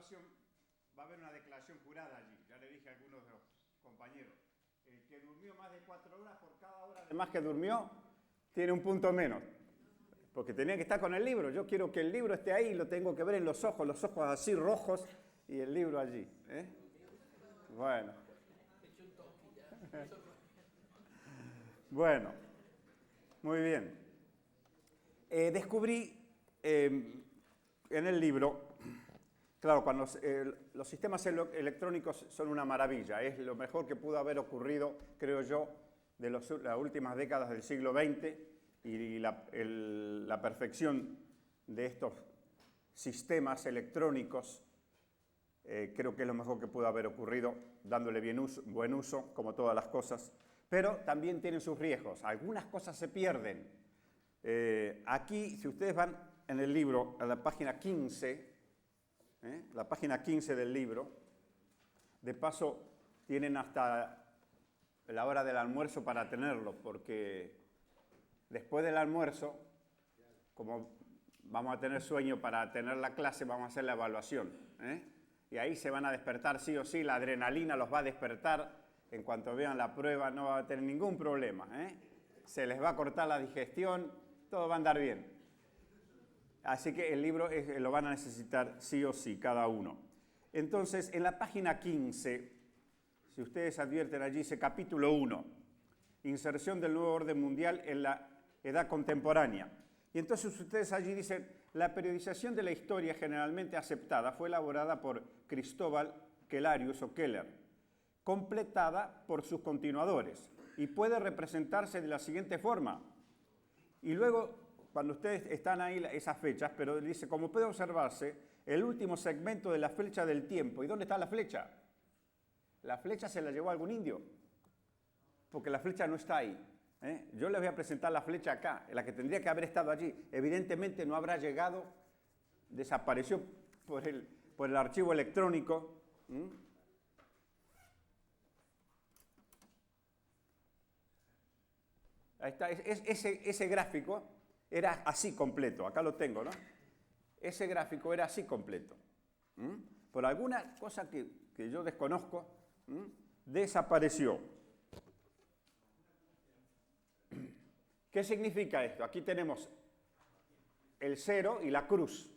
evaluación va a haber una declaración jurada allí. Ya le dije a algunos de los compañeros. El que durmió más de 4 horas, por cada hora de más que durmió, tiene un punto menos. Porque tenía que estar con el libro. Yo quiero que el libro esté ahí, lo tengo que ver en los ojos así rojos y el libro allí. Bueno. Bueno, muy bien. Descubrí en el libro, claro, cuando los sistemas electrónicos son una maravilla, es lo mejor que pudo haber ocurrido, creo yo, de las últimas décadas del siglo XX, y la perfección de estos sistemas electrónicos creo que es lo mejor que pudo haber ocurrido, dándole buen uso, como todas las cosas, pero también tienen sus riesgos. Algunas cosas se pierden. Aquí, si ustedes van en el libro a la página 15, la página 15 del libro, de paso tienen hasta la hora del almuerzo para tenerlo, porque después del almuerzo, como vamos a tener sueño para tener la clase, vamos a hacer la evaluación. Y ahí se van a despertar sí o sí, la adrenalina los va a despertar. En cuanto vean la prueba no va a tener ningún problema. Se les va a cortar la digestión, todo va a andar bien. Así que el libro lo van a necesitar sí o sí, cada uno. Entonces, en la página 15, si ustedes advierten allí, dice capítulo 1, inserción del nuevo orden mundial en la edad contemporánea. Y entonces ustedes allí dicen, la periodización de la historia generalmente aceptada fue elaborada por Cristóbal Kellarius o Keller, completada por sus continuadores, y puede representarse de la siguiente forma. Y luego, cuando ustedes están ahí esas fechas, pero dice, como puede observarse, el último segmento de la flecha del tiempo. ¿Y dónde está la flecha? La flecha se la llevó algún indio, porque la flecha no está ahí. Yo les voy a presentar la flecha acá, la que tendría que haber estado allí. Evidentemente no habrá llegado, desapareció por el archivo electrónico. Ahí está, ese gráfico era así completo, acá lo tengo, ¿no? Ese gráfico era así completo. Por alguna cosa que yo desconozco, desapareció. ¿Qué significa esto? Aquí tenemos el 0 y la cruz.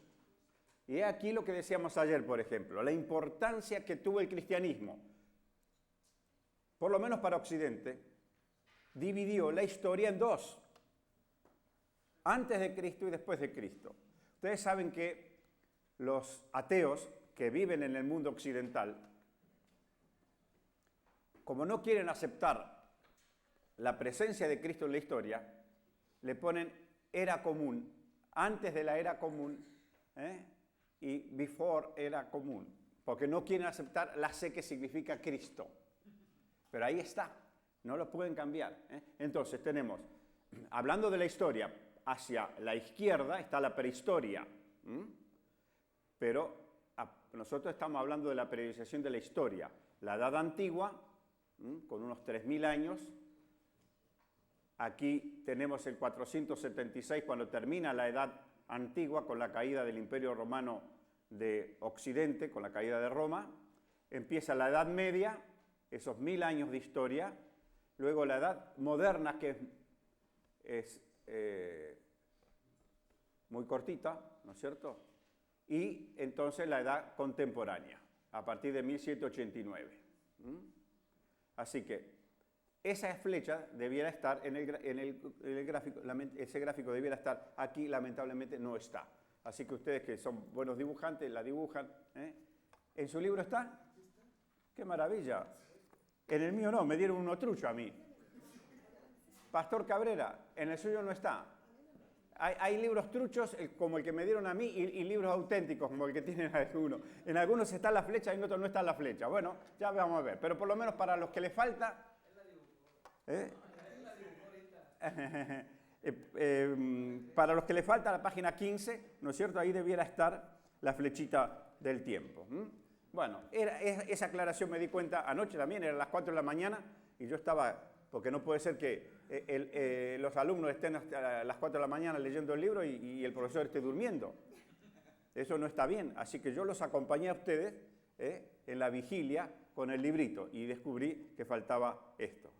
Y es aquí lo que decíamos ayer, por ejemplo, la importancia que tuvo el cristianismo, por lo menos para Occidente, dividió la historia en dos, antes de Cristo y después de Cristo. Ustedes saben que los ateos que viven en el mundo occidental, como no quieren aceptar la presencia de Cristo en la historia, le ponen era común, antes de la era común, y before era común, porque no quieren aceptar la C que significa Cristo. Pero ahí está, no lo pueden cambiar. Entonces tenemos, hablando de la historia, hacia la izquierda está la prehistoria, pero nosotros estamos hablando de la periodización de la historia. La Edad Antigua, con unos 3.000 años, aquí tenemos el 476 cuando termina la Edad Antigua con la caída del Imperio Romano de Occidente, con la caída de Roma. Empieza la Edad Media, esos 1.000 años de historia. Luego la Edad Moderna, que es muy cortita, ¿no es cierto? Y entonces la Edad Contemporánea, a partir de 1789. Así que esa flecha debiera estar en el gráfico, ese gráfico debiera estar aquí, lamentablemente no está. Así que ustedes que son buenos dibujantes, la dibujan. ¿En su libro está? ¡Qué maravilla! En el mío no, me dieron uno trucho a mí. Pastor Cabrera, en el suyo no está. Hay libros truchos como el que me dieron a mí y libros auténticos como el que tienen algunos. En algunos está la flecha y en otros no está la flecha. Bueno, ya vamos a ver. Pero por lo menos para los que les falta... para los que le falta la página 15, ¿no es cierto? Ahí debiera estar la flechita del tiempo. Bueno, esa aclaración me di cuenta anoche también, eran las 4 de la mañana, y yo estaba, porque no puede ser que los alumnos estén hasta las 4 de la mañana leyendo el libro y el profesor esté durmiendo. Eso no está bien, así que yo los acompañé a ustedes en la vigilia con el librito y descubrí que faltaba esto.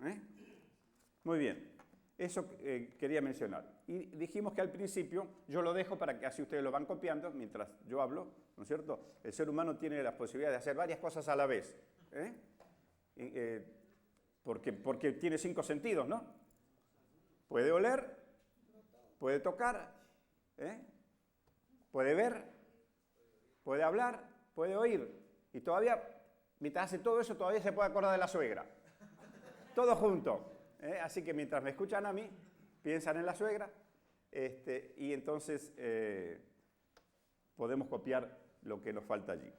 Muy bien, eso quería mencionar. Y dijimos que al principio, yo lo dejo para que así ustedes lo van copiando mientras yo hablo, ¿no es cierto? El ser humano tiene la posibilidad de hacer varias cosas a la vez, porque tiene 5 sentidos, ¿no? Puede oler, puede tocar, puede ver, puede hablar, puede oír. Y todavía, mientras hace todo eso, todavía se puede acordar de la suegra. Todo junto. Así que mientras me escuchan a mí, piensan en la suegra, y entonces podemos copiar lo que nos falta allí.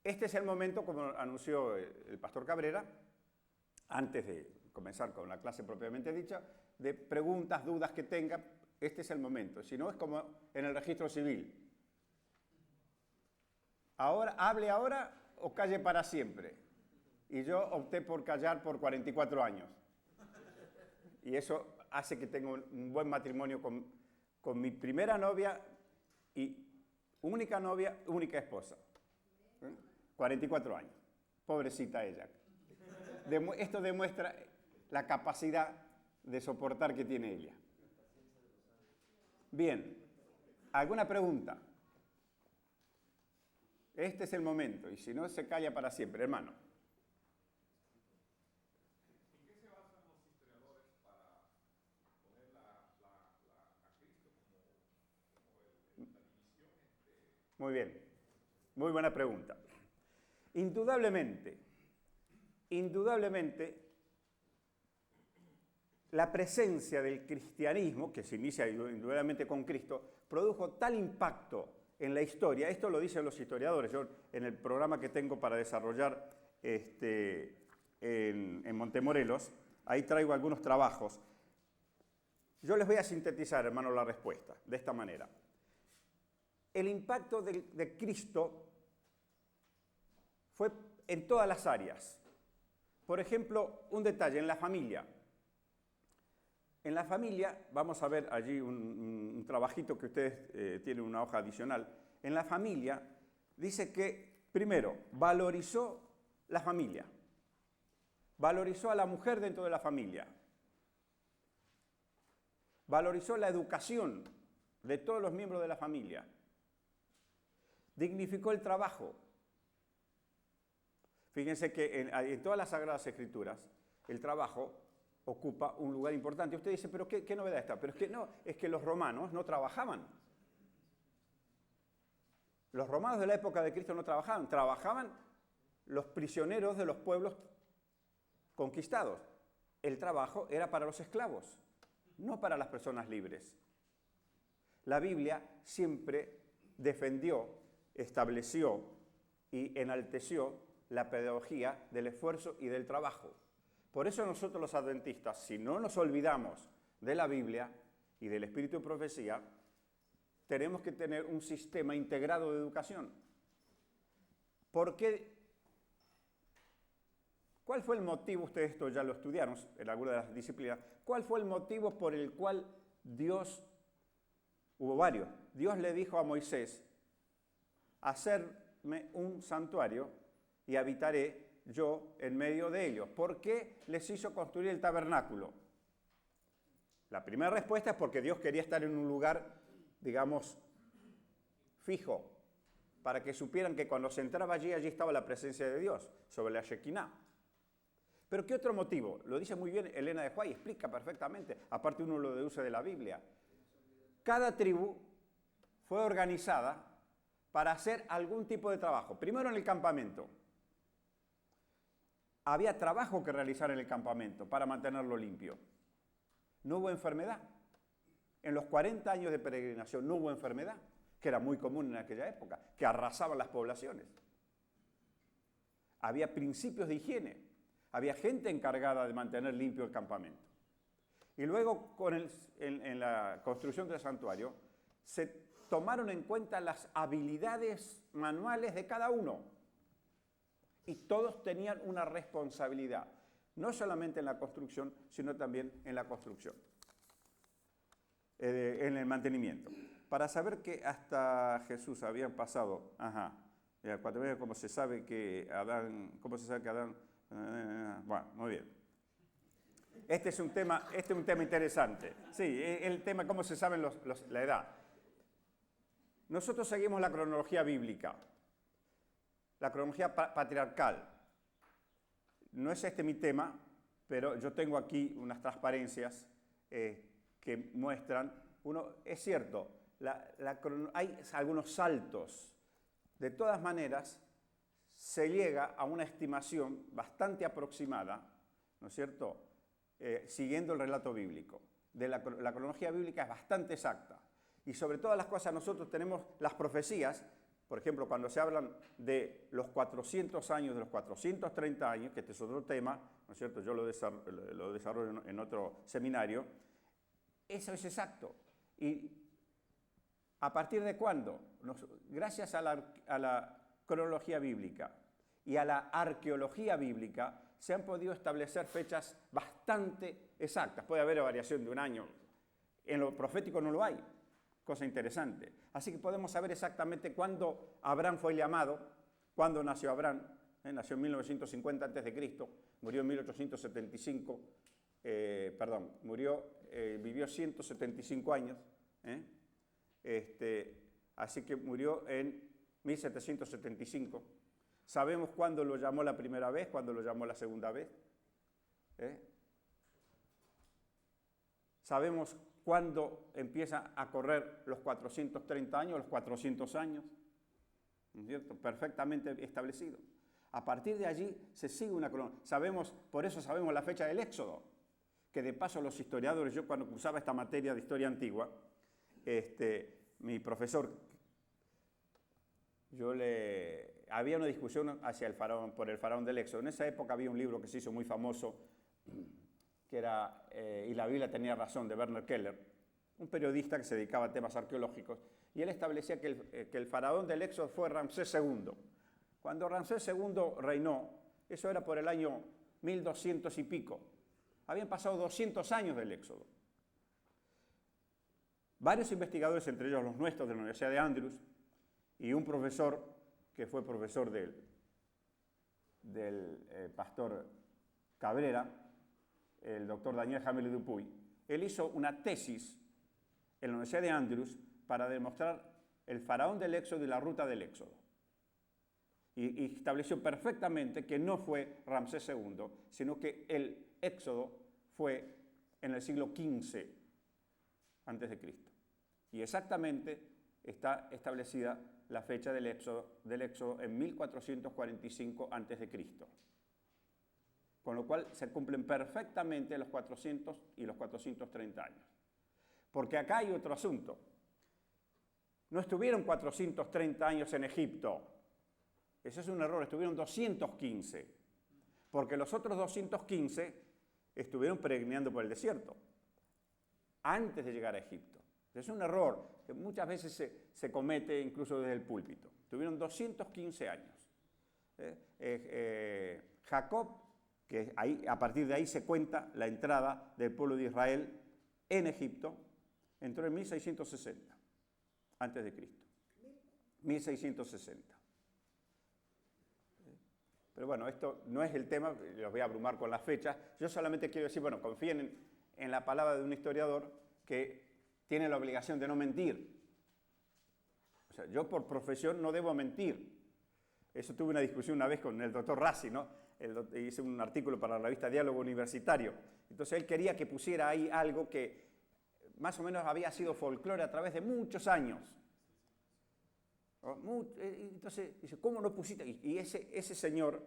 Este es el momento, como anunció el pastor Cabrera, antes de comenzar con la clase propiamente dicha, de preguntas, dudas que tengan. Este es el momento. Si no, es como en el registro civil. Ahora, hable ahora o calle para siempre. Y yo opté por callar por 44 años. Y eso hace que tenga un buen matrimonio con mi primera novia y única novia, única esposa. 44 años. Pobrecita ella. Esto demuestra la capacidad de soportar que tiene ella. Bien, ¿alguna pregunta? Este es el momento, y si no, se calla para siempre, hermano. ¿En qué se basan los historiadores para poner a Cristo como la división entre... Muy bien, muy buena pregunta. Indudablemente, la presencia del cristianismo, que se inicia indudablemente con Cristo, produjo tal impacto en la historia. Esto lo dicen los historiadores. Yo en el programa que tengo para desarrollar en Montemorelos, ahí traigo algunos trabajos. Yo les voy a sintetizar, hermano, la respuesta de esta manera. El impacto de Cristo fue en todas las áreas. Por ejemplo, un detalle, en la familia. En la familia, vamos a ver allí un trabajito que ustedes tienen una hoja adicional. En la familia dice que, primero, valorizó la familia. Valorizó a la mujer dentro de la familia. Valorizó la educación de todos los miembros de la familia. Dignificó el trabajo. Fíjense que en todas las Sagradas Escrituras, el trabajo ocupa un lugar importante. Usted dice, ¿pero qué novedad está? Pero es que no, es que los romanos no trabajaban. Los romanos de la época de Cristo no trabajaban. Trabajaban los prisioneros de los pueblos conquistados. El trabajo era para los esclavos, no para las personas libres. La Biblia siempre defendió, estableció y enalteció la pedagogía del esfuerzo y del trabajo. Por eso nosotros los adventistas, si no nos olvidamos de la Biblia y del espíritu de profecía, tenemos que tener un sistema integrado de educación. ¿Por qué? ¿Cuál fue el motivo? Ustedes esto ya lo estudiaron en alguna de las disciplinas. ¿Cuál fue el motivo por el cual Dios, hubo varios, Dios le dijo a Moisés, hacerme un santuario y habitaré yo en medio de ellos? ¿Por qué les hizo construir el tabernáculo? La primera respuesta es porque Dios quería estar en un lugar, digamos, fijo, para que supieran que cuando se entraba allí estaba la presencia de Dios, sobre la Shekinah. ¿Pero qué otro motivo? Lo dice muy bien Elena de White, explica perfectamente, aparte uno lo deduce de la Biblia. Cada tribu fue organizada para hacer algún tipo de trabajo. Primero en el campamento. Había trabajo que realizar en el campamento para mantenerlo limpio. No hubo enfermedad. En los 40 años de peregrinación no hubo enfermedad, que era muy común en aquella época, que arrasaban las poblaciones. Había principios de higiene. Había gente encargada de mantener limpio el campamento. Y luego, en la construcción del santuario, se tomaron en cuenta las habilidades manuales de cada uno. Y todos tenían una responsabilidad, no solamente en la construcción, sino también en la construcción, en el mantenimiento. para saber que hasta Jesús habían pasado, ¿cómo se sabe que Adán, bueno, muy bien. Este es un tema interesante. Sí, el tema, cómo se sabe la edad. Nosotros seguimos la cronología bíblica, la cronología patriarcal. No es este mi tema, pero yo tengo aquí unas transparencias que muestran, es cierto, hay algunos saltos. De todas maneras, se llega a una estimación bastante aproximada, ¿no es cierto?, siguiendo el relato bíblico. La cronología bíblica es bastante exacta. Y sobre todas las cosas nosotros tenemos las profecías. Por ejemplo, cuando se hablan de los 400 años, de los 430 años, que este es otro tema, ¿no es cierto?, yo lo desarrollo en otro seminario, eso es exacto. ¿Y a partir de cuándo? Gracias a la cronología bíblica y a la arqueología bíblica se han podido establecer fechas bastante exactas. Puede haber variación de un año. En lo profético no lo hay. Cosa interesante. Así que podemos saber exactamente cuándo Abraham fue llamado, cuándo nació Abraham. Nació en 1950 a.C., murió en 1875, vivió 175 años. Así que murió en 1775. Sabemos cuándo lo llamó la primera vez, cuándo lo llamó la segunda vez. Sabemos cuándo empieza a correr los 430 años, los 400 años, ¿no es cierto?, perfectamente establecido. A partir de allí se sigue una cronología. Por eso sabemos la fecha del Éxodo, que de paso los historiadores, yo cuando cursaba esta materia de historia antigua, mi profesor, había una discusión por el faraón del Éxodo. En esa época había un libro que se hizo muy famoso, que era Y la Biblia tenía razón, de Werner Keller, un periodista que se dedicaba a temas arqueológicos, y él establecía que el faraón del Éxodo fue Ramsés II. Cuando Ramsés II reinó, eso era por el año 1200 y pico, habían pasado 200 años del Éxodo. Varios investigadores, entre ellos los nuestros de la Universidad de Andrews, y un profesor que fue profesor del pastor Cabrera, el doctor Daniel Jamel Dupuy, él hizo una tesis en la Universidad de Andrews para demostrar el faraón del Éxodo y la ruta del Éxodo. Y estableció perfectamente que no fue Ramsés II, sino que el Éxodo fue en el siglo XV a.C. Y exactamente está establecida la fecha del Éxodo en 1445 a.C. Con lo cual se cumplen perfectamente los 400 y los 430 años. Porque acá hay otro asunto. No estuvieron 430 años en Egipto. Ese es un error, estuvieron 215. Porque los otros 215 estuvieron peregrinando por el desierto, antes de llegar a Egipto. Es un error que muchas veces se comete incluso desde el púlpito. Tuvieron 215 años. Jacob, que a partir de ahí se cuenta la entrada del pueblo de Israel en Egipto, entró en 1660, antes de Cristo. 1660. Pero bueno, esto no es el tema, los voy a abrumar con las fechas. Yo solamente quiero decir, bueno, confíen en la palabra de un historiador que tiene la obligación de no mentir. O sea, yo por profesión no debo mentir. Eso tuve una discusión una vez con el doctor Rassi, ¿no? Hice un artículo para la revista Diálogo Universitario. Entonces él quería que pusiera ahí algo que más o menos había sido folclore a través de muchos años. Entonces dice, ¿cómo no pusiste? Y ese señor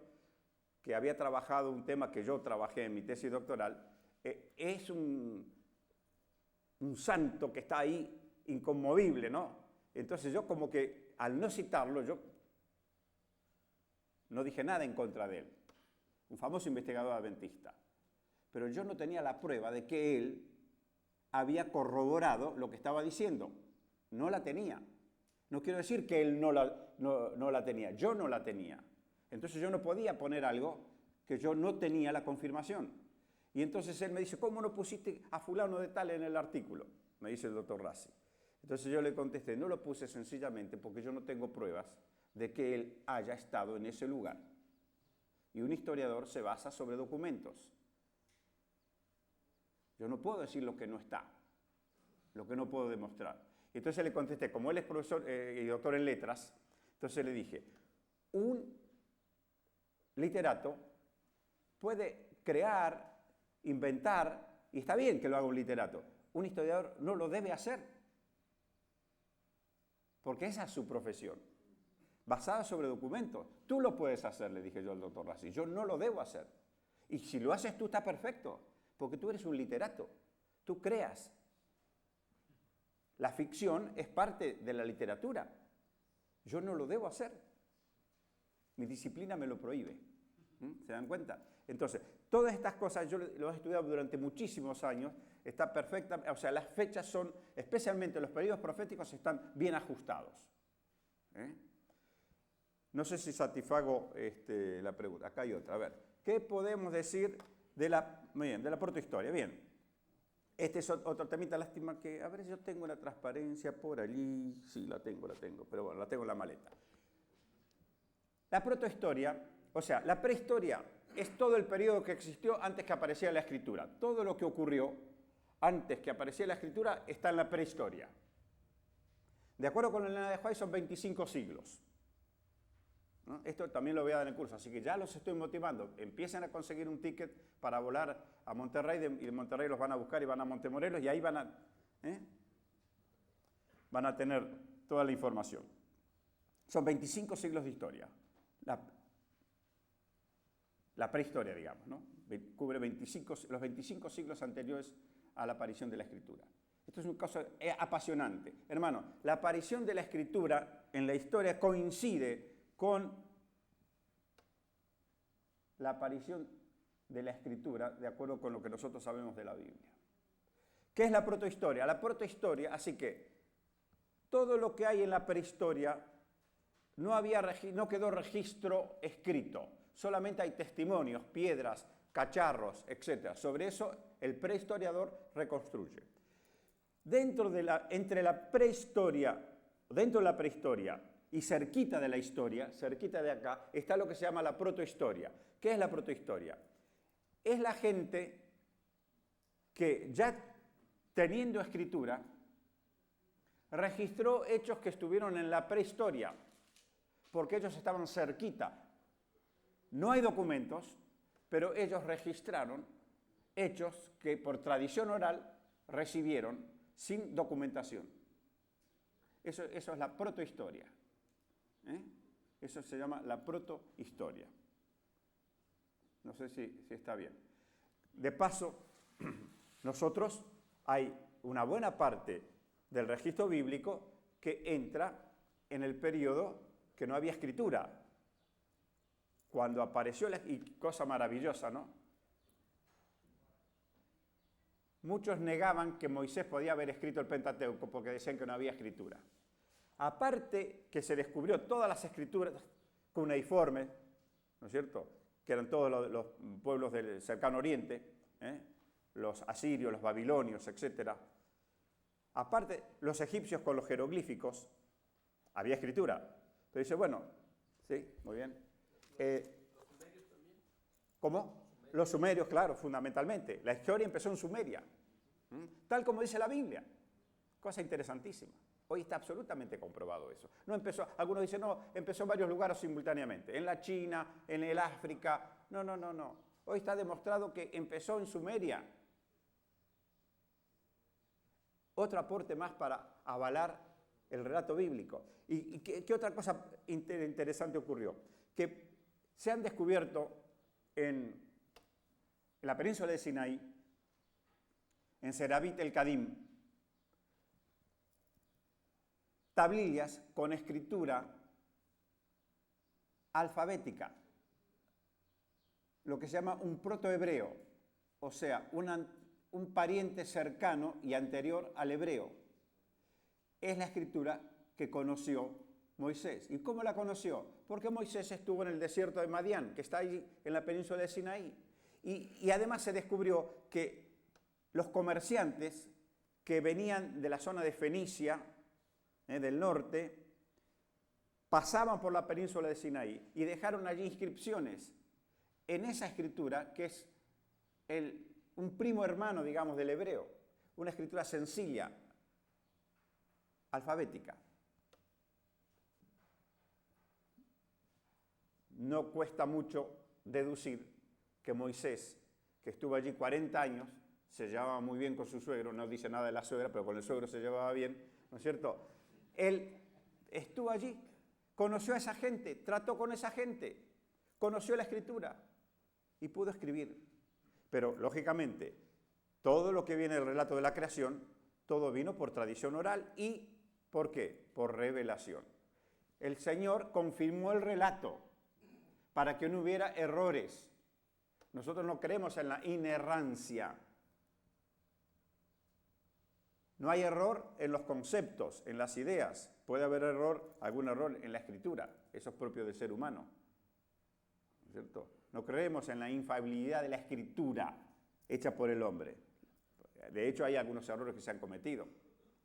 que había trabajado un tema que yo trabajé en mi tesis doctoral, es un santo que está ahí inconmovible, ¿no? Entonces yo como que al no citarlo, yo no dije nada en contra de él. Un famoso investigador adventista. Pero yo no tenía la prueba de que él había corroborado lo que estaba diciendo. No la tenía. No quiero decir que él no la tenía. Yo no la tenía. Entonces yo no podía poner algo que yo no tenía la confirmación. Y entonces él me dice, ¿cómo no pusiste a fulano de tal en el artículo? Me dice el doctor Rassi. Entonces yo le contesté, no lo puse sencillamente porque yo no tengo pruebas de que él haya estado en ese lugar. Y un historiador se basa sobre documentos. Yo no puedo decir lo que no está, lo que no puedo demostrar. Entonces le contesté, como él es profesor y doctor en letras, entonces le dije, un literato puede crear, inventar, y está bien que lo haga un literato. Un historiador no lo debe hacer, porque esa es su profesión, basada sobre documentos. Tú lo puedes hacer, le dije yo al doctor Rassi, yo no lo debo hacer. Y si lo haces tú está perfecto, porque tú eres un literato, tú creas. La ficción es parte de la literatura. Yo no lo debo hacer. Mi disciplina me lo prohíbe. ¿Se dan cuenta? Entonces, todas estas cosas yo lo he estudiado durante muchísimos años, está perfecta, o sea, las fechas son, especialmente los periodos proféticos, están bien ajustados. No sé si satisfago la pregunta. Acá hay otra. A ver, ¿qué podemos decir de la protohistoria? Bien. Este es otro temita, lástima que, a ver, yo tengo la transparencia por allí, sí, la tengo, pero bueno, la tengo en la maleta. La protohistoria, o sea, la prehistoria es todo el periodo que existió antes que apareciera la escritura. Todo lo que ocurrió antes que apareciera la escritura está en la prehistoria. De acuerdo con Elena de White son 25 siglos. ¿No? Esto también lo voy a dar en el curso, así que ya los estoy motivando. Empiecen a conseguir un ticket para volar a Monterrey, y de Monterrey los van a buscar y van a Montemorelos, y ahí van a tener toda la información. Son 25 siglos de historia. La prehistoria, digamos, ¿no? Cubre los 25 siglos anteriores a la aparición de la escritura. Esto es un caso apasionante. Hermano, la aparición de la escritura en la historia coincide con la aparición de la escritura, de acuerdo con lo que nosotros sabemos de la Biblia. ¿Qué es la protohistoria? La protohistoria, así que todo lo que hay en la prehistoria no quedó registro escrito, solamente hay testimonios, piedras, cacharros, etc. Sobre eso el prehistoriador reconstruye. Dentro de la prehistoria y cerquita de la historia, cerquita de acá, está lo que se llama la protohistoria. ¿Qué es la protohistoria? Es la gente que ya teniendo escritura, registró hechos que estuvieron en la prehistoria, porque ellos estaban cerquita. No hay documentos, pero ellos registraron hechos que por tradición oral recibieron sin documentación. Eso es la protohistoria. Eso se llama la protohistoria. No sé si está bien. De paso, nosotros hay una buena parte del registro bíblico que entra en el periodo que no había escritura. Cuando apareció y cosa maravillosa, ¿no? Muchos negaban que Moisés podía haber escrito el Pentateuco porque decían que no había escritura. Aparte que se descubrió todas las escrituras cuneiformes, ¿no es cierto?, que eran todos los pueblos del cercano oriente, los asirios, los babilonios, etc. Aparte, los egipcios con los jeroglíficos, había escritura. Pero dice, bueno, sí, muy bien. ¿Los sumerios también? ¿Cómo? Los sumerios, claro, fundamentalmente. La historia empezó en Sumeria, tal como dice la Biblia. Cosa interesantísima. Hoy está absolutamente comprobado eso. No empezó, algunos dicen, no, empezó en varios lugares simultáneamente, en la China, en el África. No. Hoy está demostrado que empezó en Sumeria. Otro aporte más para avalar el relato bíblico. ¿Y qué otra cosa interesante ocurrió? Que se han descubierto en la península de Sinaí, en Serabit el Kadim, tablillas con escritura alfabética, lo que se llama un protohebreo, o sea, un pariente cercano y anterior al hebreo. Es la escritura que conoció Moisés. ¿Y cómo la conoció? Porque Moisés estuvo en el desierto de Madián, que está ahí en la península de Sinaí. Y además se descubrió que los comerciantes que venían de la zona de Fenicia, del norte, pasaban por la península de Sinaí y dejaron allí inscripciones en esa escritura que es un primo hermano, digamos, del hebreo, una escritura sencilla, alfabética. No cuesta mucho deducir que Moisés, que estuvo allí 40 años, se llevaba muy bien con su suegro, no dice nada de la suegra, pero con el suegro se llevaba bien, ¿no es cierto? Él estuvo allí, conoció a esa gente, trató con esa gente, conoció la escritura y pudo escribir. Pero, lógicamente, todo lo que viene del relato de la creación, todo vino por tradición oral y, ¿por qué? Por revelación. El Señor confirmó el relato para que no hubiera errores. Nosotros no creemos en la inerrancia. No hay error en los conceptos, en las ideas. Puede haber algún error en la escritura. Eso es propio del ser humano. ¿No es cierto? No creemos en la infalibilidad de la escritura hecha por el hombre. De hecho, hay algunos errores que se han cometido.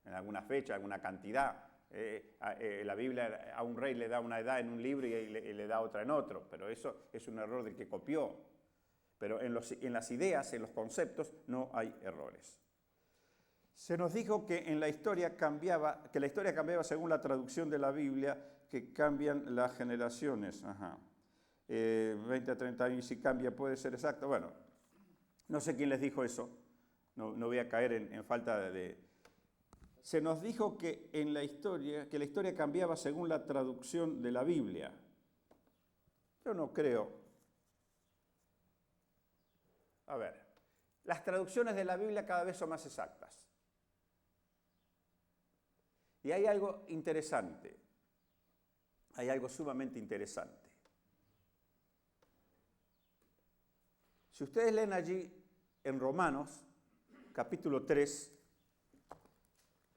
En alguna fecha, en alguna cantidad. La Biblia a un rey le da una edad en un libro y le da otra en otro. Pero eso es un error del que copió. Pero en las ideas, en los conceptos, no hay errores. Se nos dijo que la historia cambiaba según la traducción de la Biblia, que cambian las generaciones. 20 a 30 años, y si cambia puede ser exacto. Bueno, no sé quién les dijo eso, no voy a caer en falta de... Se nos dijo que la historia cambiaba según la traducción de la Biblia. Yo no creo. A ver, las traducciones de la Biblia cada vez son más exactas. Y hay algo interesante, hay algo sumamente interesante. Si ustedes leen allí en Romanos, capítulo 3,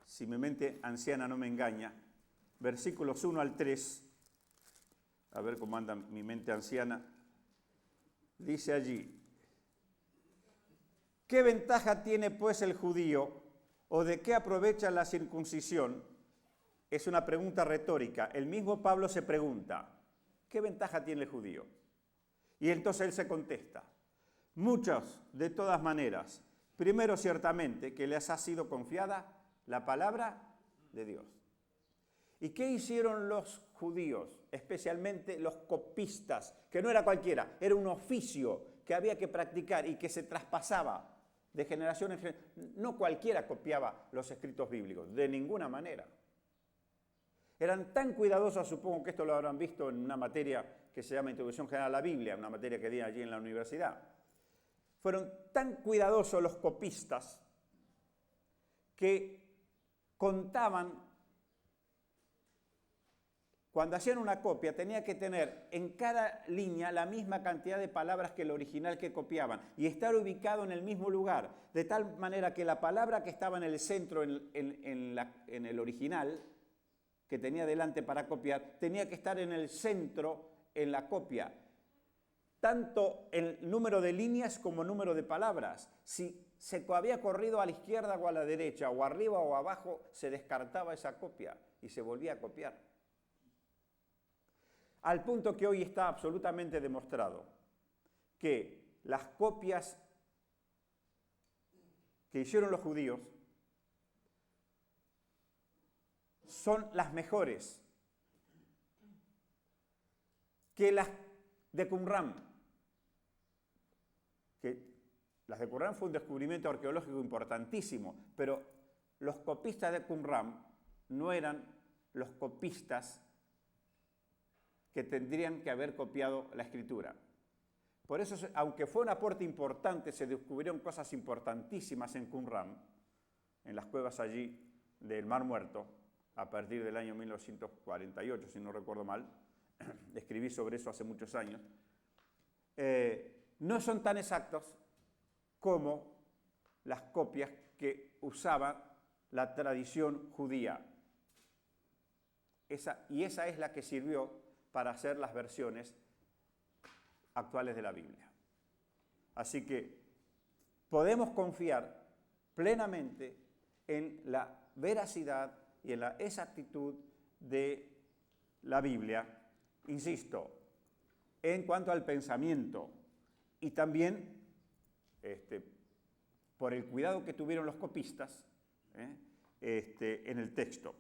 si mi mente anciana no me engaña, versículos 1 al 3, a ver cómo anda mi mente anciana, dice allí: ¿qué ventaja tiene pues el judío o de qué aprovecha la circuncisión? Es una pregunta retórica. El mismo Pablo se pregunta, ¿qué ventaja tiene el judío? Y entonces él se contesta, muchas, de todas maneras. Primero, ciertamente, que les ha sido confiada la palabra de Dios. ¿Y qué hicieron los judíos? Especialmente los copistas, que no era cualquiera, era un oficio que había que practicar y que se traspasaba de generación en generación. No cualquiera copiaba los escritos bíblicos, de ninguna manera. Eran tan cuidadosos, supongo que esto lo habrán visto en una materia que se llama Introducción General a la Biblia, una materia que di allí en la universidad. Fueron tan cuidadosos los copistas que contaban, cuando hacían una copia, tenía que tener en cada línea la misma cantidad de palabras que el original que copiaban y estar ubicado en el mismo lugar, de tal manera que la palabra que estaba en el centro, en el original, que tenía delante para copiar, tenía que estar en el centro en la copia. Tanto el número de líneas como el número de palabras. Si se había corrido a la izquierda o a la derecha, o arriba o abajo, se descartaba esa copia y se volvía a copiar. Al punto que hoy está absolutamente demostrado que las copias que hicieron los judíos son las mejores que las de Qumran. Que las de Qumran fue un descubrimiento arqueológico importantísimo, pero los copistas de Qumran no eran los copistas que tendrían que haber copiado la escritura. Por eso, aunque fue un aporte importante, se descubrieron cosas importantísimas en Qumran, en las cuevas allí del Mar Muerto, a partir del año 1948, si no recuerdo mal. Escribí sobre eso hace muchos años. No son tan exactos como las copias que usaba la tradición judía. Esa es la que sirvió para hacer las versiones actuales de la Biblia. Así que podemos confiar plenamente en la veracidad y en la exactitud de la Biblia, insisto, en cuanto al pensamiento y también por el cuidado que tuvieron los copistas en el texto.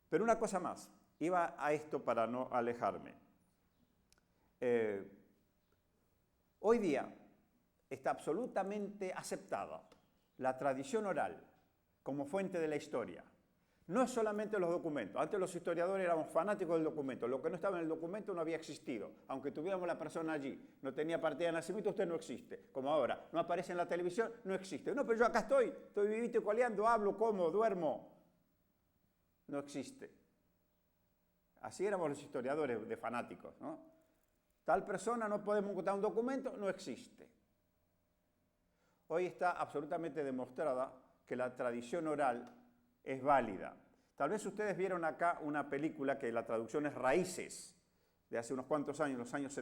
Pero una cosa más, iba a esto para no alejarme. Hoy día está absolutamente aceptada la tradición oral como fuente de la historia. No es solamente los documentos. Antes los historiadores éramos fanáticos del documento. Lo que no estaba en el documento no había existido. Aunque tuviéramos la persona allí, no tenía partida de nacimiento, usted no existe. Como ahora, no aparece en la televisión, no existe. No, pero yo acá estoy vivito y coleando, hablo, como, duermo. No existe. Así éramos los historiadores de fanáticos, ¿no? Tal persona, no podemos encontrar un documento, no existe. Hoy está absolutamente demostrada que la tradición oral es válida. Tal vez ustedes vieron acá una película que la traducción es Raíces, de hace unos cuantos años, los años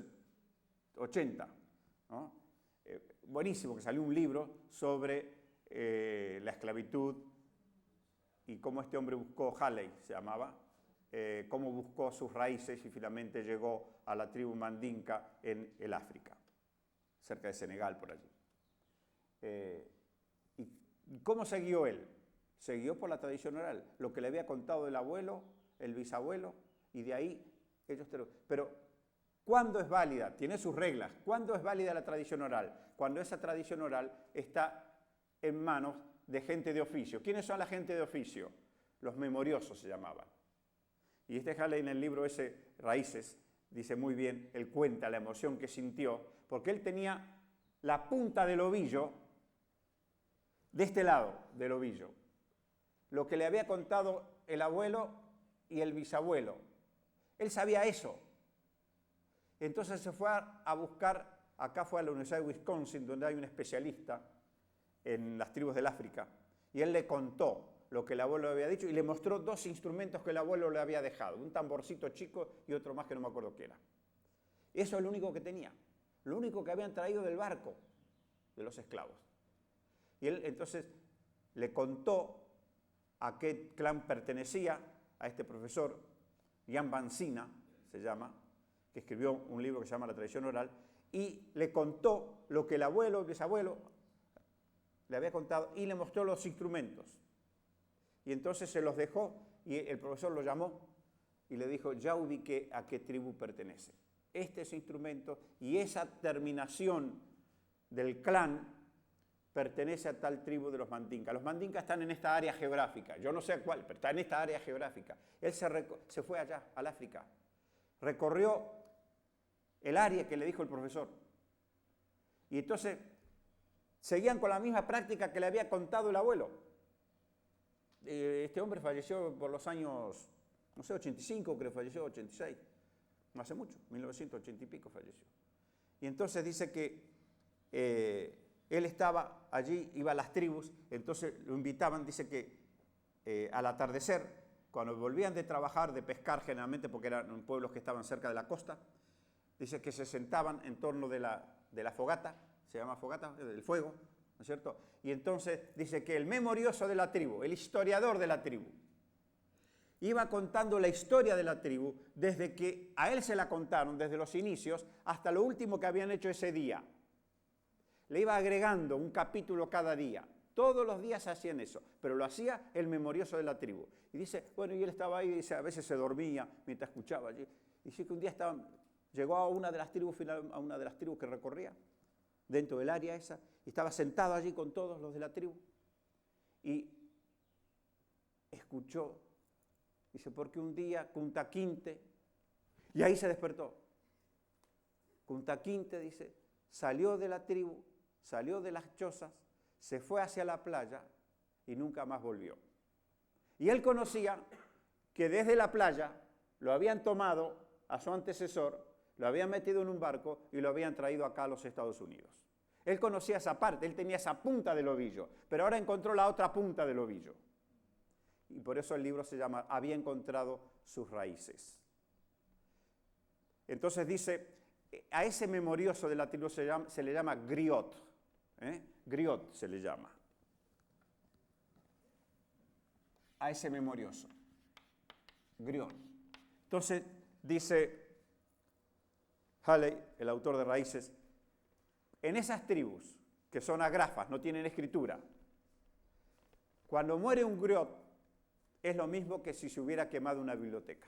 80, ¿no? Buenísimo, que salió un libro sobre la esclavitud y cómo este hombre buscó, Halley se llamaba, cómo buscó sus raíces y finalmente llegó a la tribu mandinka en el África, cerca de Senegal, por allí. ¿Y cómo se guió él? Se guió por la tradición oral, lo que le había contado el abuelo, el bisabuelo, y de ahí ellos te lo... Pero, ¿cuándo es válida? Tiene sus reglas. ¿Cuándo es válida la tradición oral? Cuando esa tradición oral está en manos de gente de oficio. ¿Quiénes son la gente de oficio? Los memoriosos se llamaban. Y Halley en el libro ese, Raíces, dice muy bien, él cuenta la emoción que sintió, porque él tenía la punta del ovillo de este lado del ovillo. Lo que le había contado el abuelo y el bisabuelo. Él sabía eso. Entonces se fue a buscar, acá fue a la Universidad de Wisconsin, donde hay un especialista en las tribus del África, y él le contó lo que el abuelo le había dicho y le mostró dos instrumentos que el abuelo le había dejado, un tamborcito chico y otro más que no me acuerdo qué era. Eso es lo único que tenía, lo único que habían traído del barco de los esclavos. Y él entonces le contó a qué clan pertenecía, a este profesor, Jan Bansina, se llama, que escribió un libro que se llama La tradición oral, y le contó lo que el abuelo, el bisabuelo, le había contado y le mostró los instrumentos. Y entonces se los dejó y el profesor lo llamó y le dijo, ya ubiqué a qué tribu pertenece. Este es instrumento y esa terminación del clan pertenece a tal tribu de los mandinka. Los mandinka están en esta área geográfica, yo no sé cuál, pero está en esta área geográfica. Él se fue allá, al África, recorrió el área que le dijo el profesor. Y entonces seguían con la misma práctica que le había contado el abuelo. Este hombre falleció por los años, no sé, 85, creo que falleció, 86, no hace mucho, 1980 y pico falleció. Y entonces dice que él estaba allí, iba a las tribus, entonces lo invitaban, dice que al atardecer, cuando volvían de trabajar, de pescar generalmente, porque eran pueblos que estaban cerca de la costa, dice que se sentaban en torno de la fogata, se llama fogata, del fuego, ¿no es cierto? Y entonces dice que el memorioso de la tribu, el historiador de la tribu, iba contando la historia de la tribu desde que a él se la contaron, desde los inicios, hasta lo último que habían hecho ese día. Le iba agregando un capítulo cada día. Todos los días hacían eso, pero lo hacía el memorioso de la tribu. Y dice, bueno, y él estaba ahí, dice, a veces se dormía mientras escuchaba allí. Y dice que un día llegó a una de las tribus que recorría, dentro del área esa, y estaba sentado allí con todos los de la tribu. Y escuchó, dice, porque un día Kunta Kinte, y ahí se despertó. Kunta Kinte, dice, salió de la tribu, salió de las chozas, se fue hacia la playa y nunca más volvió. Y él conocía que desde la playa lo habían tomado a su antecesor, lo habían metido en un barco y lo habían traído acá a los Estados Unidos. Él conocía esa parte, él tenía esa punta del ovillo, pero ahora encontró la otra punta del ovillo. Y por eso el libro se llama Había encontrado sus raíces. Entonces dice, a ese memorioso de la tribu se le llama griot. Griot se le llama. A ese memorioso. griot. Entonces, dice Halley, el autor de Raíces, en esas tribus que son agrafas, no tienen escritura, cuando muere un griot, es lo mismo que si se hubiera quemado una biblioteca.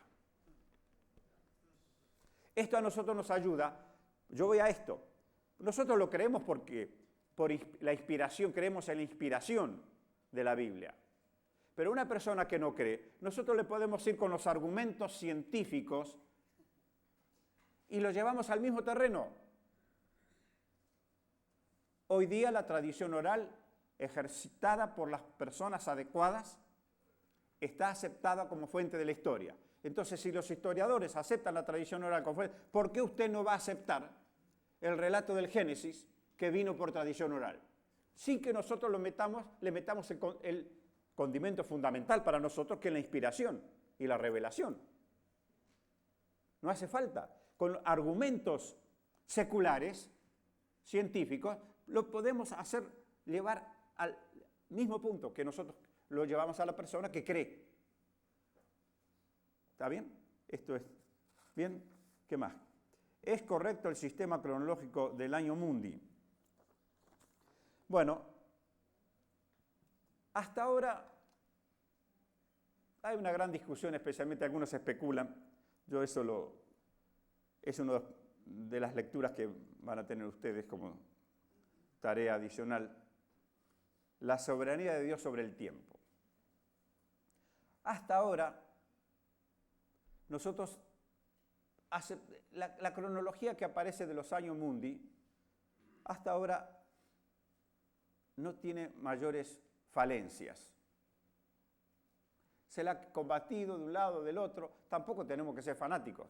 Esto a nosotros nos ayuda. Yo voy a esto. Nosotros lo creemos porque por la inspiración, creemos en la inspiración de la Biblia. Pero una persona que no cree, nosotros le podemos ir con los argumentos científicos y los llevamos al mismo terreno. Hoy día la tradición oral, ejercitada por las personas adecuadas, está aceptada como fuente de la historia. Entonces, si los historiadores aceptan la tradición oral como fuente, ¿por qué usted no va a aceptar el relato del Génesis que vino por tradición oral? Sin que nosotros le metamos el condimento fundamental para nosotros, que es la inspiración y la revelación. No hace falta. Con argumentos seculares, científicos, lo podemos llevar al mismo punto que nosotros lo llevamos a la persona que cree. ¿Está bien? Esto es bien. ¿Qué más? ¿Es correcto el sistema cronológico del año mundi? Bueno, hasta ahora hay una gran discusión, especialmente algunos especulan. Yo es una de las lecturas que van a tener ustedes como tarea adicional. La soberanía de Dios sobre el tiempo. Hasta ahora, nosotros, la cronología que aparece de los años mundi, hasta ahora no tiene mayores falencias. Se la ha combatido de un lado, del otro, tampoco tenemos que ser fanáticos.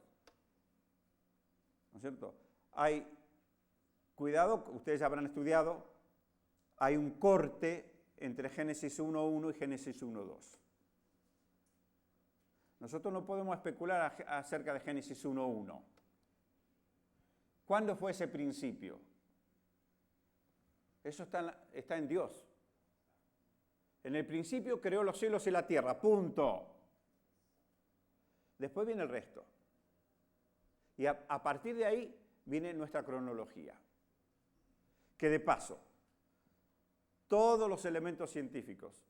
¿No es cierto? Hay, cuidado, ustedes ya habrán estudiado, hay un corte entre Génesis 1.1 y Génesis 1.2. Nosotros no podemos especular acerca de Génesis 1.1. ¿Cuándo fue ese principio? Eso está en Dios. En el principio creó los cielos y la tierra, punto. Después viene el resto. Y a partir de ahí viene nuestra cronología. Que de paso, todos los elementos científicos,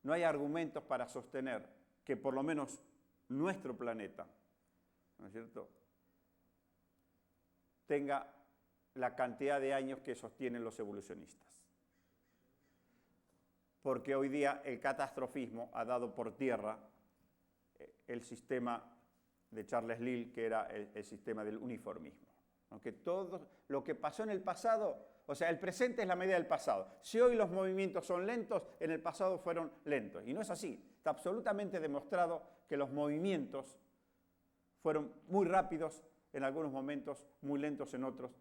no hay argumentos para sostener que por lo menos nuestro planeta, ¿no es cierto?, tenga la cantidad de años que sostienen los evolucionistas. Porque hoy día el catastrofismo ha dado por tierra el sistema de Charles Lyell, que era el sistema del uniformismo. Aunque todo lo que pasó en el pasado, o sea, el presente es la medida del pasado. Si hoy los movimientos son lentos, en el pasado fueron lentos. Y no es así. Está absolutamente demostrado que los movimientos fueron muy rápidos en algunos momentos, muy lentos en otros.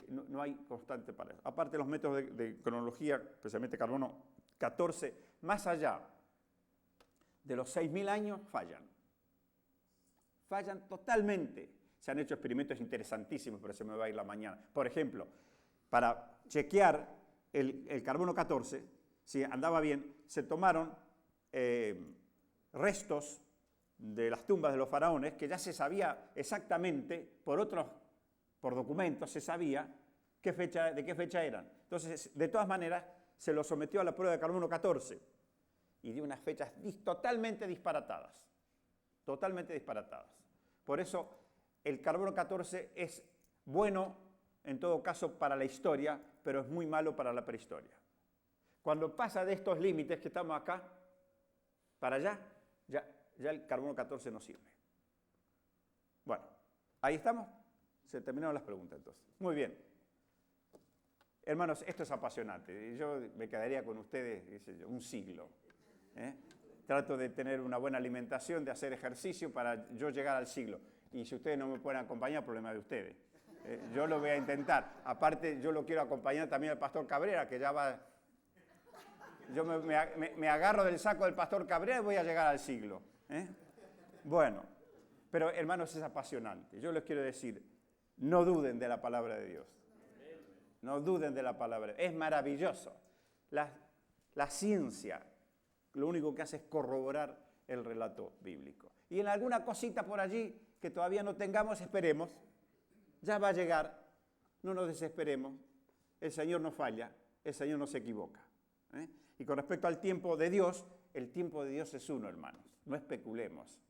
No hay constante para eso. Aparte, los métodos de cronología, especialmente carbono 14, más allá de los 6.000 años, fallan. Fallan totalmente. Se han hecho experimentos interesantísimos, pero se me va a ir la mañana. Por ejemplo, para chequear el carbono 14, si andaba bien, se tomaron restos de las tumbas de los faraones, que ya se sabía exactamente, por documentos, se sabía de qué fecha eran. Entonces, de todas maneras, se los sometió a la prueba de carbono 14 y dio unas fechas totalmente disparatadas. Totalmente disparatadas. Por eso, el carbono 14 es bueno, en todo caso, para la historia, pero es muy malo para la prehistoria. Cuando pasa de estos límites que estamos acá, para allá, ya el carbono 14 no sirve. Bueno, ahí estamos. Se terminaron las preguntas entonces. Muy bien. Hermanos, esto es apasionante. Yo me quedaría con ustedes, qué sé yo, un siglo. Trato de tener una buena alimentación, de hacer ejercicio para yo llegar al siglo. Y si ustedes no me pueden acompañar, problema de ustedes. Yo lo voy a intentar. Aparte, yo lo quiero acompañar también al pastor Cabrera, que ya va... Yo me agarro del saco del pastor Cabrera y voy a llegar al siglo. Bueno, pero hermanos, es apasionante. Yo les quiero decir, no duden de la palabra de Dios. No duden de la palabra. Es maravilloso. La ciencia lo único que hace es corroborar el relato bíblico. Y en alguna cosita por allí que todavía no tengamos, esperemos, ya va a llegar, no nos desesperemos, el Señor no falla, el Señor no se equivoca. Y con respecto al tiempo de Dios, el tiempo de Dios es uno, hermanos, no especulemos.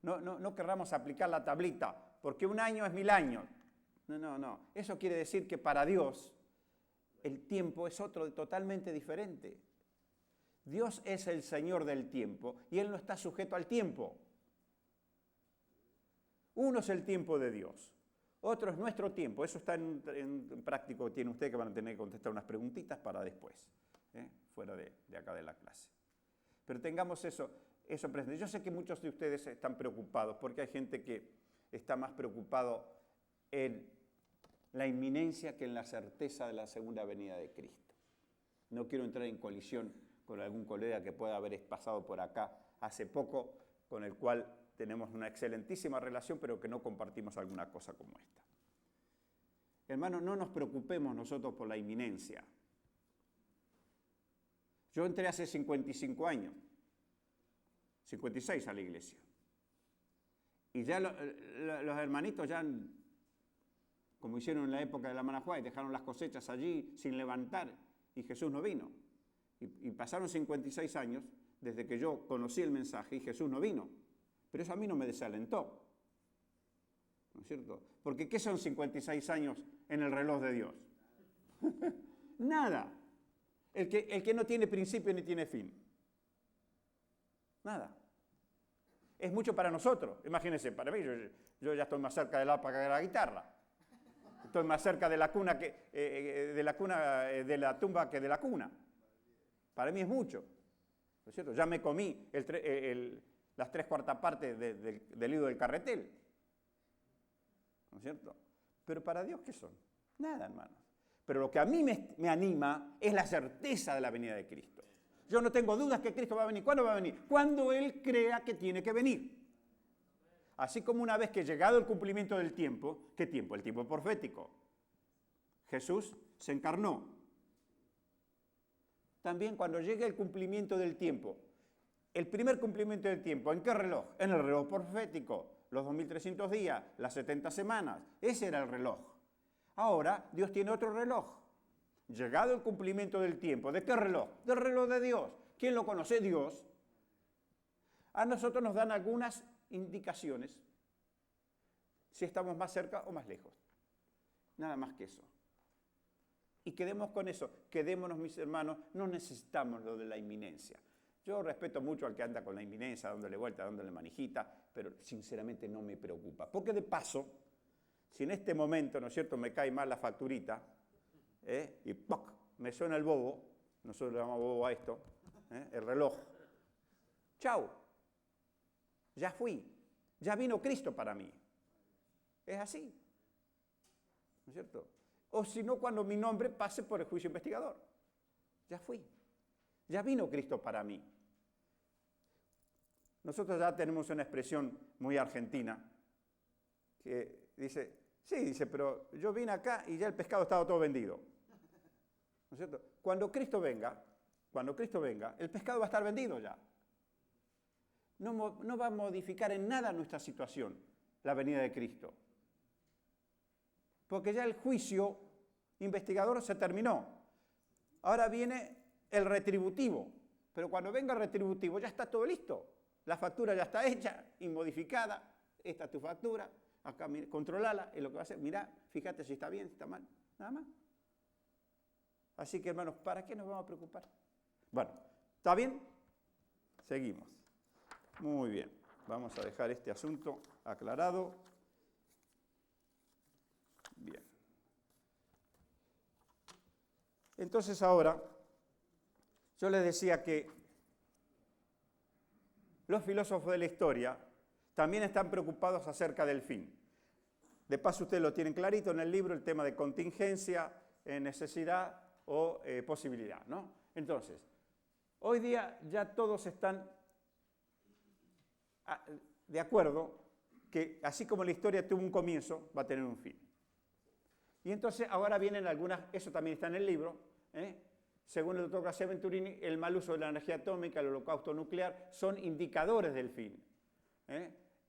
No querramos aplicar la tablita, porque un año es 1000 años. No. Eso quiere decir que para Dios el tiempo es otro totalmente diferente. Dios es el Señor del tiempo y Él no está sujeto al tiempo. Uno es el tiempo de Dios, otro es nuestro tiempo. Eso está en práctico, tiene usted que van a tener que contestar unas preguntitas para después, fuera de acá de la clase. Pero tengamos eso presente. Yo sé que muchos de ustedes están preocupados porque hay gente que está más preocupado en la inminencia que en la certeza de la segunda venida de Cristo. No quiero entrar en colisión con algún colega que pueda haber pasado por acá hace poco, con el cual tenemos una excelentísima relación, pero que no compartimos alguna cosa como esta. Hermanos, no nos preocupemos nosotros por la inminencia. Yo entré hace 55 años, 56 a la iglesia. Y ya los hermanitos ya, como hicieron en la época de la Manajuay, dejaron las cosechas allí sin levantar y Jesús no vino. Y pasaron 56 años desde que yo conocí el mensaje y Jesús no vino. Pero eso a mí no me desalentó. ¿No es cierto? Porque ¿qué son 56 años en el reloj de Dios? Nada. El que no tiene principio ni tiene fin. Nada. Es mucho para nosotros. Imagínense, para mí, yo ya estoy más cerca del arpa que de la guitarra. Estoy más cerca de la cuna de la tumba que de la cuna. Para mí es mucho. ¿No es cierto? Ya me comí las 3/4 partes del hilo del carretel. ¿No es cierto? Pero para Dios, ¿qué son? Nada, hermanos. Pero lo que a mí me anima es la certeza de la venida de Cristo. Yo no tengo dudas que Cristo va a venir. ¿Cuándo va a venir? Cuando Él crea que tiene que venir. Así como una vez que llegado el cumplimiento del tiempo, ¿qué tiempo? El tiempo profético. Jesús se encarnó. También cuando llegue el cumplimiento del tiempo, el primer cumplimiento del tiempo, ¿en qué reloj? En el reloj profético. Los 2300 días, las 70 semanas. Ese era el reloj. Ahora Dios tiene otro reloj. Llegado el cumplimiento del tiempo, ¿de qué reloj? Del reloj de Dios. ¿Quién lo conoce? Dios. A nosotros nos dan algunas indicaciones si estamos más cerca o más lejos. Nada más que eso. Y quedemos con eso. Quedémonos, mis hermanos, no necesitamos lo de la inminencia. Yo respeto mucho al que anda con la inminencia, dándole vuelta, dándole manijita, pero sinceramente no me preocupa. Porque de paso, si en este momento, ¿no es cierto?, me cae mal la facturita, y ¡poc!, me suena el bobo, nosotros le llamamos bobo a esto, el reloj. ¡Chao! Ya fui. Ya vino Cristo para mí. Es así. ¿No es cierto? O si no, cuando mi nombre pase por el juicio investigador. Ya fui. Ya vino Cristo para mí. Nosotros ya tenemos una expresión muy argentina que dice, pero yo vine acá y ya el pescado estaba todo vendido. ¿No es cierto? Cuando Cristo venga, el pescado va a estar vendido ya. No va a modificar en nada nuestra situación la venida de Cristo. Porque ya el juicio investigador se terminó. Ahora viene el retributivo. Pero cuando venga el retributivo ya está todo listo. La factura ya está hecha y modificada. Esta es tu factura. Acá controlala. Es lo que va a hacer. Mirá, fíjate si está bien, si está mal. Nada más. Así que, hermanos, ¿para qué nos vamos a preocupar? Bueno, ¿está bien? Seguimos. Muy bien. Vamos a dejar este asunto aclarado. Bien. Entonces ahora, yo les decía que los filósofos de la historia también están preocupados acerca del fin. De paso ustedes lo tienen clarito en el libro, el tema de contingencia, necesidad o posibilidad, ¿no? Entonces, hoy día ya todos están de acuerdo que así como la historia tuvo un comienzo, va a tener un fin. Y entonces ahora vienen algunas, eso también está en el libro, según el doctor García Venturini, el mal uso de la energía atómica, el holocausto nuclear, son indicadores del fin.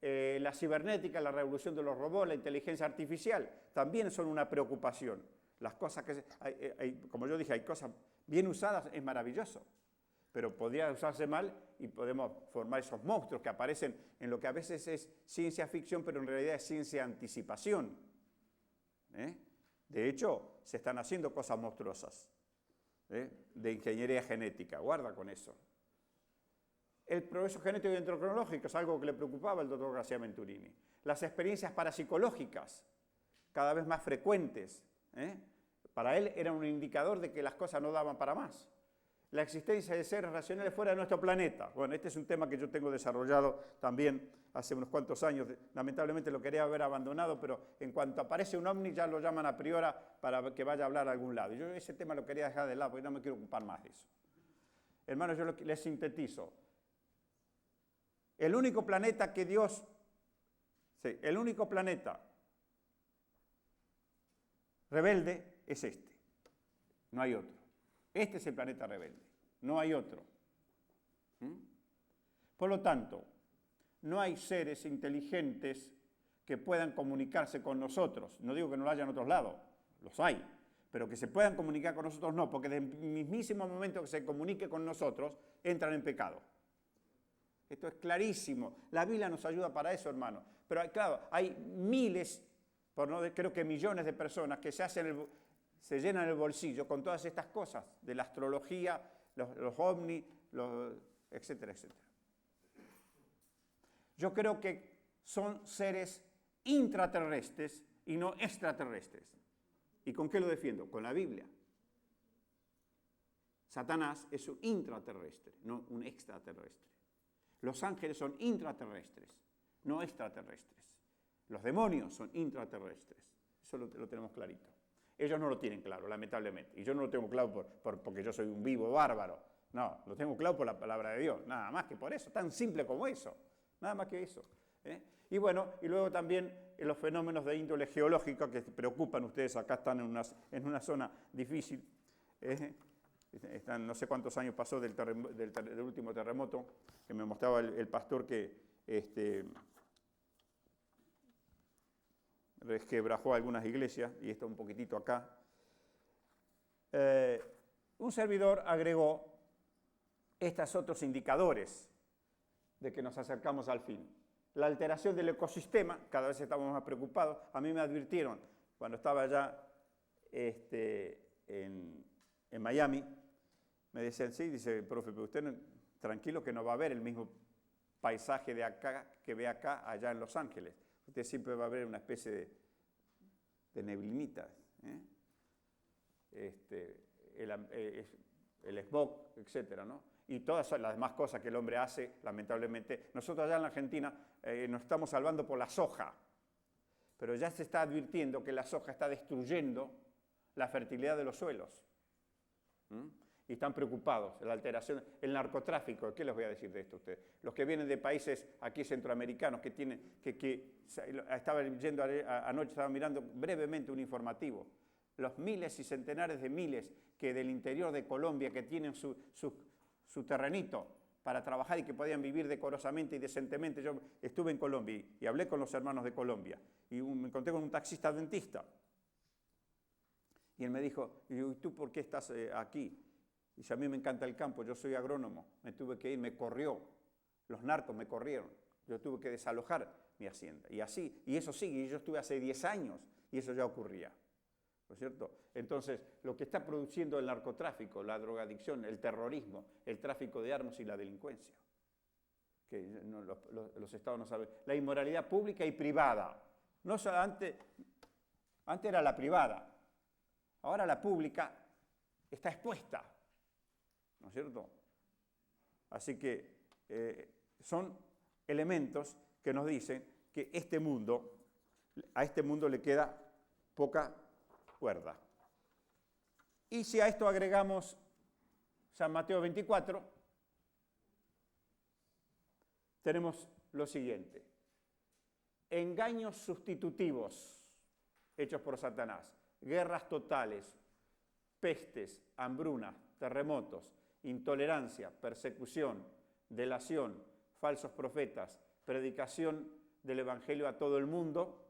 La cibernética, la revolución de los robots, la inteligencia artificial, también son una preocupación. Las cosas como yo dije, hay cosas bien usadas, es maravilloso, pero podría usarse mal y podemos formar esos monstruos que aparecen en lo que a veces es ciencia ficción, pero en realidad es ciencia anticipación. De hecho, se están haciendo cosas monstruosas de ingeniería genética, guarda con eso. El progreso genético y endocrinológico es algo que le preocupaba al doctor García Venturini. Las experiencias parapsicológicas, cada vez más frecuentes, para él era un indicador de que las cosas no daban para más. La existencia de seres racionales fuera de nuestro planeta. Bueno, este es un tema que yo tengo desarrollado también hace unos cuantos años. Lamentablemente lo quería haber abandonado, pero en cuanto aparece un ovni ya lo llaman a priori para que vaya a hablar a algún lado. Y yo ese tema lo quería dejar de lado porque no me quiero ocupar más de eso. Hermanos, yo les sintetizo. El único planeta que Dios... Sí, el único planeta rebelde es este. No hay otro. Este es el planeta rebelde, no hay otro. Por lo tanto, no hay seres inteligentes que puedan comunicarse con nosotros. No digo que no lo haya en otros lados, los hay, pero que se puedan comunicar con nosotros no, porque desde el mismísimo momento que se comunique con nosotros, entran en pecado. Esto es clarísimo. La Biblia nos ayuda para eso, hermano. Pero claro, hay miles, por no creo que millones de personas que se llenan el bolsillo con todas estas cosas, de la astrología, los ovnis, etcétera, etcétera. Yo creo que son seres intraterrestres y no extraterrestres. ¿Y con qué lo defiendo? Con la Biblia. Satanás es un intraterrestre, no un extraterrestre. Los ángeles son intraterrestres, no extraterrestres. Los demonios son intraterrestres. Eso lo tenemos clarito. Ellos no lo tienen claro, lamentablemente. Y yo no lo tengo claro porque yo soy un vivo bárbaro. No, lo tengo claro por la palabra de Dios. Nada más que por eso, tan simple como eso. Nada más que eso. Y bueno, y luego también los fenómenos de índole geológica que preocupan ustedes. Acá están en una zona difícil. No sé cuántos años pasó del último terremoto, que me mostraba el pastor que resquebrajó algunas iglesias, y esto un poquitito acá. Un servidor agregó estos otros indicadores de que nos acercamos al fin. La alteración del ecosistema, cada vez estamos más preocupados. A mí me advirtieron, cuando estaba allá en Miami, me decían, sí, dice, profe, pero usted tranquilo que no va a ver el mismo paisaje de acá que ve acá, allá en Los Ángeles. Usted siempre va a ver una especie de neblinita, el smog, etcétera, ¿no? Y todas las demás cosas que el hombre hace, lamentablemente. Nosotros allá en la Argentina nos estamos salvando por la soja, pero ya se está advirtiendo que la soja está destruyendo la fertilidad de los suelos. Y están preocupados, la alteración, el narcotráfico. ¿Qué les voy a decir de esto a ustedes? Los que vienen de países aquí centroamericanos anoche estaba mirando brevemente un informativo, los miles y centenares de miles que del interior de Colombia que tienen su terrenito para trabajar y que podían vivir decorosamente y decentemente. Yo estuve en Colombia y hablé con los hermanos de Colombia y me encontré con un taxista dentista. Y él me dijo, ¿y tú por qué estás aquí? Dice, a mí me encanta el campo, yo soy agrónomo, me tuve que ir, me corrió, los narcos me corrieron, yo tuve que desalojar mi hacienda. Y así, y eso sigue, y yo estuve hace 10 años y eso ya ocurría, ¿no es cierto? Entonces, lo que está produciendo el narcotráfico, la drogadicción, el terrorismo, el tráfico de armas y la delincuencia, que los estados no saben, la inmoralidad pública y privada. No solo antes era la privada, ahora la pública está expuesta, ¿no es cierto? Así que son elementos que nos dicen que a este mundo le queda poca cuerda. Y si a esto agregamos San Mateo 24, tenemos lo siguiente: engaños sustitutivos hechos por Satanás, guerras totales, pestes, hambrunas, terremotos, intolerancia, persecución, delación, falsos profetas, predicación del Evangelio a todo el mundo,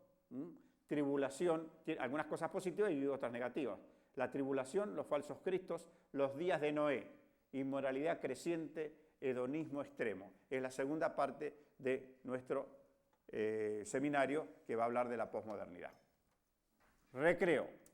tribulación, algunas cosas positivas y otras negativas. La tribulación, los falsos cristos, los días de Noé, inmoralidad creciente, hedonismo extremo. Es la segunda parte de nuestro seminario que va a hablar de la posmodernidad. Recreo.